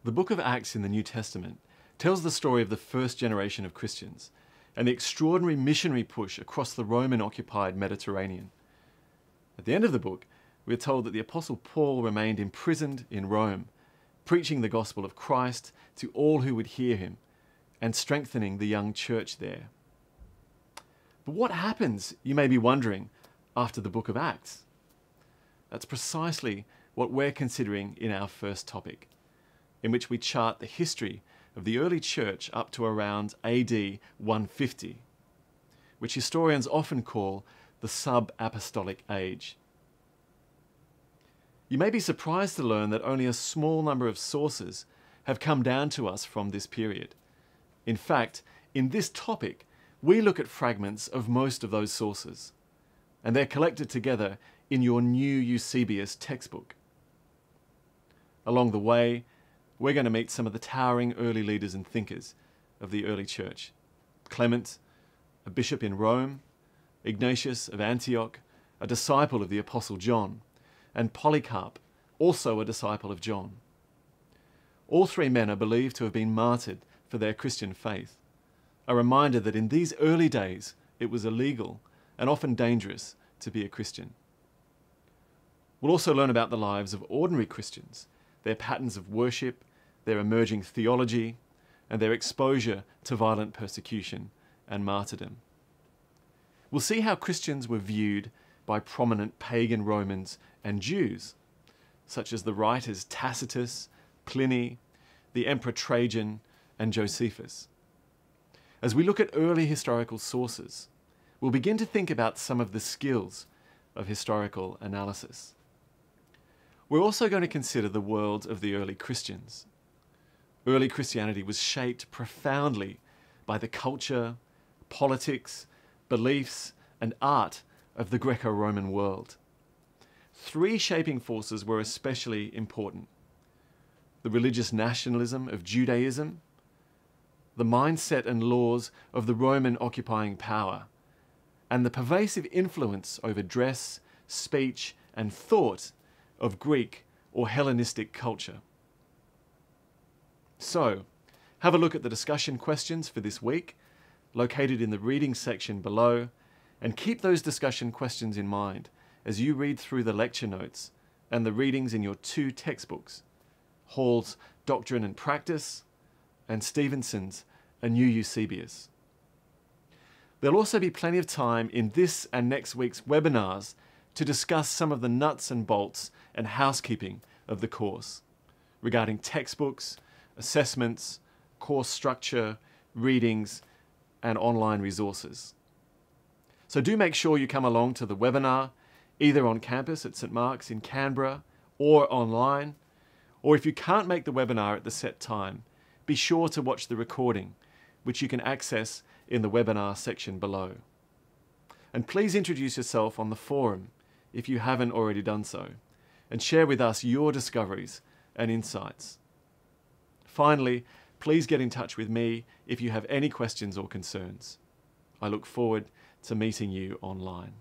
The book of Acts in the New Testament tells the story of the first generation of Christians and the extraordinary missionary push across the Roman-occupied Mediterranean. At the end of the book, we are told that the Apostle Paul remained imprisoned in Rome, preaching the gospel of Christ to all who would hear him and strengthening the young church there. But what happens, you may be wondering, after the book of Acts? That's precisely what we're considering in our first topic, in which we chart the history of the early church up to around AD 150, which historians often call the sub-apostolic age. You may be surprised to learn that only a small number of sources have come down to us from this period. In fact, in this topic, we look at fragments of most of those sources, and they're collected together in your new Eusebius textbook. Along the way, we're going to meet some of the towering early leaders and thinkers of the early church. Clement, a bishop in Rome, Ignatius of Antioch, a disciple of the Apostle John, and Polycarp, also a disciple of John. All three men are believed to have been martyred for their Christian faith, a reminder that in these early days it was illegal and often dangerous to be a Christian. We'll also learn about the lives of ordinary Christians, their patterns of worship, their emerging theology, and their exposure to violent persecution and martyrdom. We'll see how Christians were viewed by prominent pagan Romans and Jews, such as the writers Tacitus, Pliny, the Emperor Trajan, and Josephus. As we look at early historical sources, we'll begin to think about some of the skills of historical analysis. We're also going to consider the world of the early Christians. Early Christianity was shaped profoundly by the culture, politics, beliefs, and art of the Greco-Roman world. Three shaping forces were especially important: the religious nationalism of Judaism, the mindset and laws of the Roman occupying power, and the pervasive influence over dress, speech, and thought of Greek or Hellenistic culture. So, have a look at the discussion questions for this week, located in the reading section below, and keep those discussion questions in mind as you read through the lecture notes and the readings in your two textbooks, Hall's Doctrine and Practice and Stevenson's A New Eusebius. There'll also be plenty of time in this and next week's webinars to discuss some of the nuts and bolts and housekeeping of the course regarding textbooks, assessments, course structure, readings, and online resources. So do make sure you come along to the webinar, either on campus at St Mark's in Canberra or online, or if you can't make the webinar at the set time, be sure to watch the recording, which you can access in the webinar section below. And please introduce yourself on the forum if you haven't already done so, and share with us your discoveries and insights. Finally, please get in touch with me if you have any questions or concerns. I look forward to meeting you online.